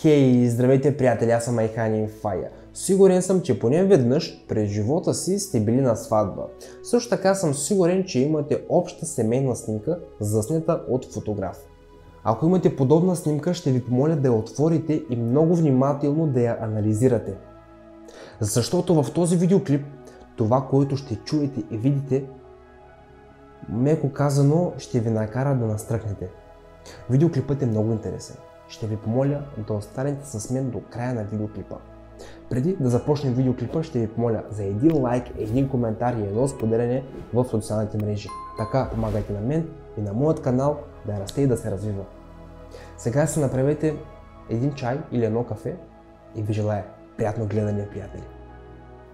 Хей, здравейте приятели, аз съм Айханин Фая. Сигурен съм, че поне веднъж през живота си сте били на сватба. Също така съм сигурен, че имате обща семейна снимка, заснета от фотограф. Ако имате подобна снимка, ще ви помоля да я отворите и много внимателно да я анализирате. Защото в този видеоклип, това, което ще чуете и видите, меко казано, ще ви накара да настръхнете. Видеоклипът е много интересен. Ще ви помоля да останете с мен до края на видеоклипа. Преди да започнем видеоклипа, ще ви помоля за един лайк, един коментар и едно споделяне в социалните мрежи. Така помагайте на мен и на моят канал да расте и да се развива. Сега си направете един чай или едно кафе и ви желая приятно гледане, приятели.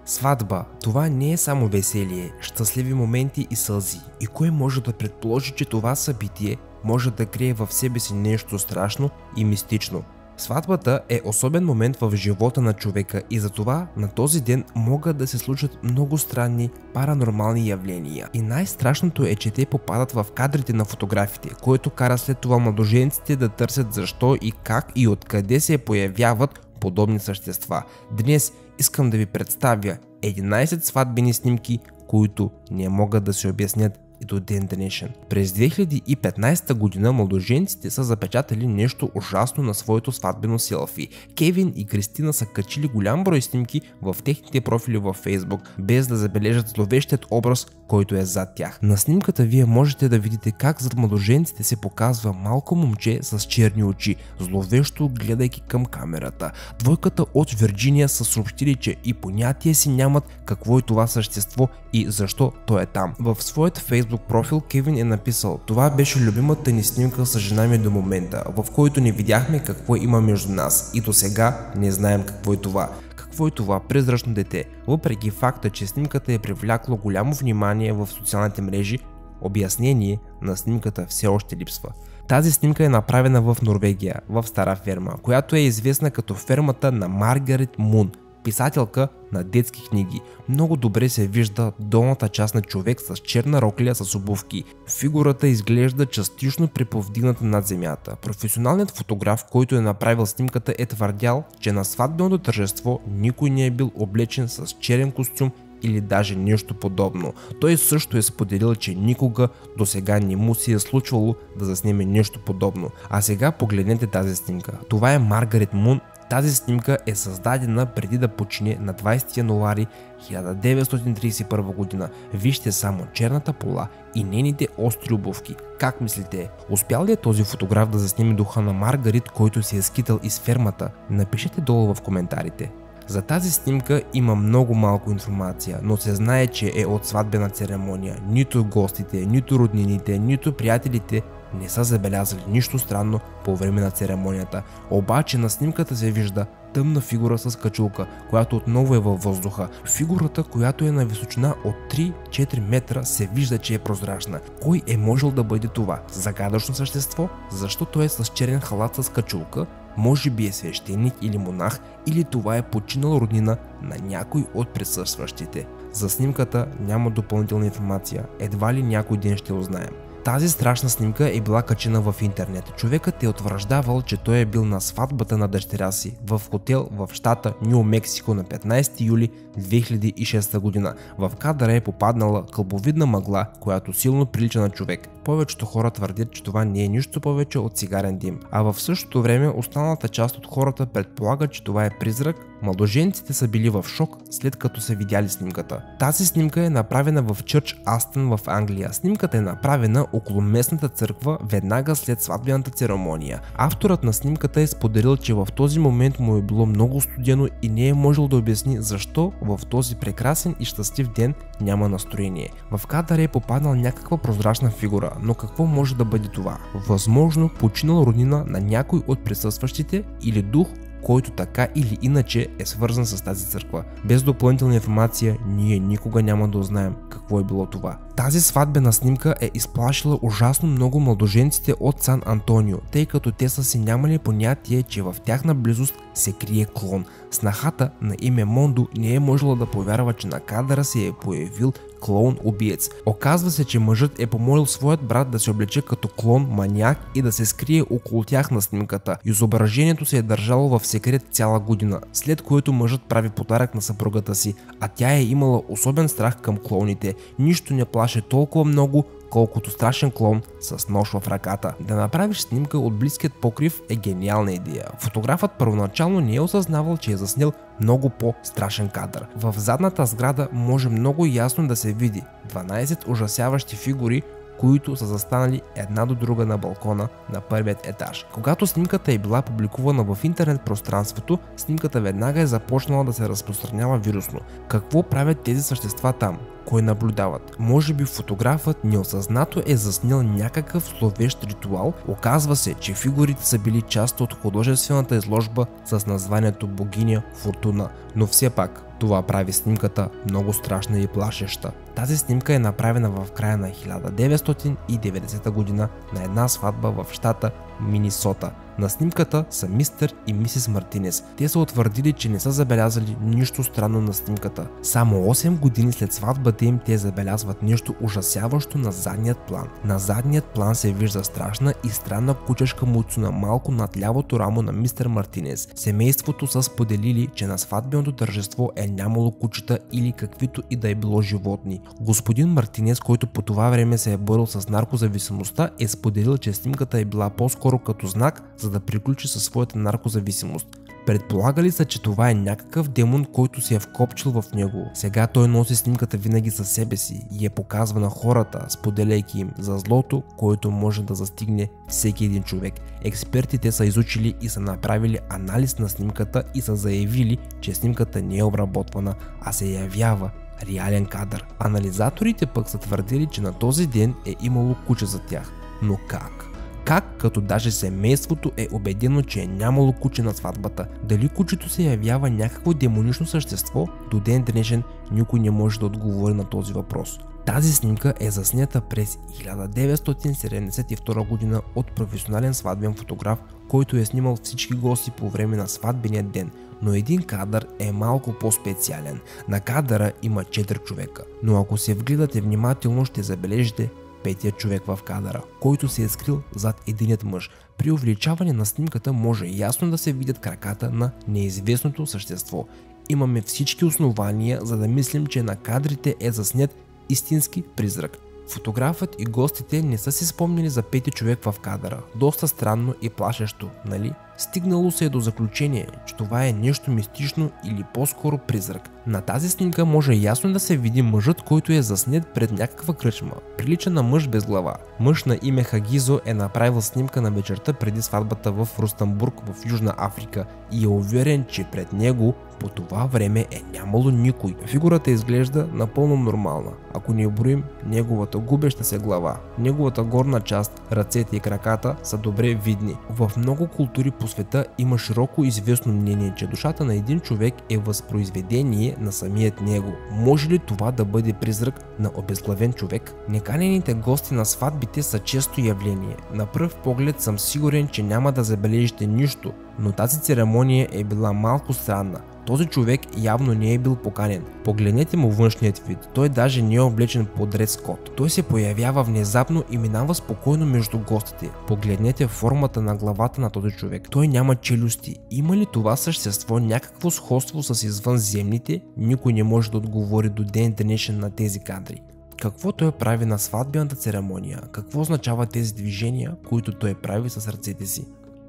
Сватба – това не е само веселие, щастливи моменти и сълзи. И кой може да предположи, че това събитие може да крие в себе си нещо страшно и мистично? Сватбата е особен момент в живота на човека и затова на този ден могат да се случат много странни паранормални явления. И най-страшното е, че те попадат в кадрите на фотографите, което кара след това младоженците да търсят защо и как и откъде се появяват подобни същества. Днес искам да ви представя 11 сватбени снимки, които не могат да се обяснят и до ден днешен. През 2015 година младоженците са запечатали нещо ужасно на своето сватбено селфи. Кевин и Кристина са качили голям брой снимки в техните профили във Facebook, без да забележат зловещият образ, който е зад тях. На снимката вие можете да видите как зад младоженците се показва малко момче с черни очи, зловещо гледайки към камерата. Двойката от Вирджиния са съобщили, че и понятие си нямат какво е това същество и защо то е там. В своят Facebook профил Кевин е написал: "Това беше любимата ни снимка с жена ми до момента, в който не видяхме какво има между нас и до сега не знаем какво е това. Какво е това призрачно дете?" Въпреки факта, че снимката е привлякло голямо внимание в социалните мрежи, обяснение на снимката все още липсва. Тази снимка е направена в Норвегия, в стара ферма, която е известна като фермата на Маргарет Мун, писателка на детски книги. Много добре се вижда долната част на човек с черна рокля с обувки. Фигурата изглежда частично приповдигната над земята. Професионалният фотограф, който е направил снимката, е твърдял, че на сватбеното тържество никой не е бил облечен с черен костюм или даже нещо подобно. Той също е споделил, че никога до сега не му се е случвало да заснеме нещо подобно. А сега погледнете тази снимка. Това е Маргарет Мун. Тази снимка е създадена преди да почине на 20 януари 1931 година. Вижте само черната пола и нейните остри обувки. Как мислите, успял ли е този фотограф да заснеме духа на Маргарет, който се е скитал из фермата? Напишете долу в коментарите. За тази снимка има много малко информация, но се знае, че е от сватбена церемония. Нито гостите, нито роднините, нито приятелите не са забелязали нищо странно по време на церемонията. Обаче на снимката се вижда тъмна фигура с качулка, която отново е във въздуха. Фигурата, която е на височина от 3-4 метра, се вижда, че е прозрачна. Кой е можел да бъде това? Загадъчно същество? Защо той е с черен халат с качулка? Може би е свещеник или монах, или това е починал роднина на някой от присъстващите. За снимката няма допълнителна информация, едва ли някой ден ще узнаем. Тази страшна снимка е била качена в интернет. Човекът е утвърждавал, че той е бил на сватбата на дъщеря си в хотел в щата Ню Мексико на 15 юли 2006 година. В кадъра е попаднала кълбовидна мъгла, която силно прилича на човек. Повечето хора твърдят, че това не е нищо повече от цигарен дим, а в същото време останалата част от хората предполагат, че това е призрак. Младоженците са били в шок след като са видяли снимката. Тази снимка е направена в Чърч Астън в Англия. Снимката е направена около местната църква веднага след сватбената церемония. Авторът на снимката е споделил, че в този момент му е било много студено и не е можел да обясни защо в този прекрасен и щастлив ден няма настроение. В кадъра е попаднал някаква прозрачна фигура, но какво може да бъде това? Възможно починал роднина на някой от присъстващите или дух, който така или иначе е свързан с тази църква. Без допълнителна информация ние никога няма да узнаем какво е било това. Тази сватбена снимка е изплашила ужасно много младоженците от Сан Антонио, тъй като те са си нямали понятие, че в тяхна близост се крие клон. Снахата на име Мондо не е можела да повярва, че на кадъра се е появил клоун-убиец. Оказва се, че мъжът е помолил своят брат да се облече като клон-маняк и да се скрие около тях на снимката. Изображението се е държало в секрет цяла година, след което мъжът прави подарък на съпругата си, а тя е имала особен страх към клоуните. Нищо не плаше толкова много, колкото страшен клоун с нож в ръката. Да направиш снимка от близкият покрив е гениална идея. Фотографът първоначално не е осъзнавал, че е заснел много по-страшен кадър. В задната сграда може много ясно да се види 12 ужасяващи фигури, които са застанали една до друга на балкона на първият етаж. Когато снимката е била публикувана в интернет пространството, снимката веднага е започнала да се разпространява вирусно. Какво правят тези същества там? Кой наблюдават? Може би фотографът неосъзнато е заснел някакъв зловещ ритуал. Оказва се, че фигурите са били част от художествената изложба с названието Богиня Фортуна, но все пак това прави снимката много страшна и плашеща. Тази снимка е направена в края на 1990 година на една сватба в щата Минисота. На снимката са мистер и мисис Мартинес. Те са утвърдили, че не са забелязали нищо странно на снимката. Само 8 години след сватбата им те забелязват нещо ужасяващо на задният план. На задният план се вижда страшна и странна кучешка муцуна малко над лявото рамо на мистер Мартинес. Семейството са споделили, че на сватбеното тържество е нямало кучета или каквито и да е било животни. Господин Мартинес, който по това време се е борил с наркозависимостта, е споделил, че снимката е била по-скоро като знак, за да приключи със своята наркозависимост. Предполагали са, че това е някакъв демон, който се е вкопчил в него. Сега той носи снимката винаги със себе си и я показва на хората, споделяйки им за злото, което може да застигне всеки един човек. Експертите са изучили и са направили анализ на снимката и са заявили, че снимката не е обработвана, а се явява реален кадър. Анализаторите пък са твърдили, че на този ден е имало куче за тях. Но как? Как, като даже семейството е убедено, че е нямало куче на сватбата? Дали кучето се явява някакво демонично същество? До ден днешен никой не може да отговори на този въпрос. Тази снимка е заснета през 1972 година от професионален сватбен фотограф, който е снимал всички гости по време на сватбения ден. Но един кадър е малко по-специален. На кадъра има 4 човека, но ако се вгледате внимателно, ще забележите петия човек в кадъра, който се е скрил зад единият мъж. При увеличаване на снимката може ясно да се видят краката на неизвестното същество. Имаме всички основания, за да мислим, че на кадрите е заснет истински призрак. Фотографът и гостите не са си спомнили за пети човек в кадъра. Доста странно и плашещо, нали? Стигнало се е до заключение, че това е нещо мистично или по-скоро призрак. На тази снимка може ясно да се види мъжът, който е заснет пред някаква кръчма. Прилича на мъж без глава. Мъж на име Хагизо е направил снимка на вечерта преди сватбата в Рустенбург в Южна Африка и е уверен, че пред него по това време е нямало никой. Фигурата изглежда напълно нормална, ако не броим неговата губеща се глава. Неговата горна част, ръцете и краката са добре видни. В много култури по света има широко известно мнение, че душата на един човек е възпроизведение на самият него. Може ли това да бъде призрак на обезглавен човек? Неканените гости на сватбите са често явление. На пръв поглед съм сигурен, че няма да забележите нищо, но тази церемония е била малко странна. Този човек явно не е бил поканен. Погледнете му външният вид, той даже не е облечен по дрес код. Той се появява внезапно и минава спокойно между гостите. Погледнете формата на главата на този човек. Той няма челюсти. Има ли това същество някакво сходство с извънземните? Никой не може да отговори до ден днешен на тези кадри. Какво той прави на сватбената церемония? Какво означават тези движения, които той прави с ръцете си?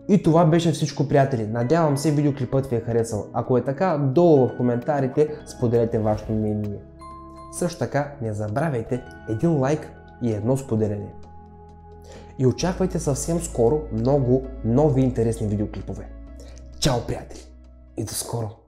И това беше всичко, приятели. Надявам се видеоклипът ви е харесал. Ако е така, долу в коментарите споделете вашето мнение. Също така не забравяйте един лайк и едно споделяне. И очаквайте съвсем скоро много нови интересни видеоклипове. Чао, приятели! И до скоро!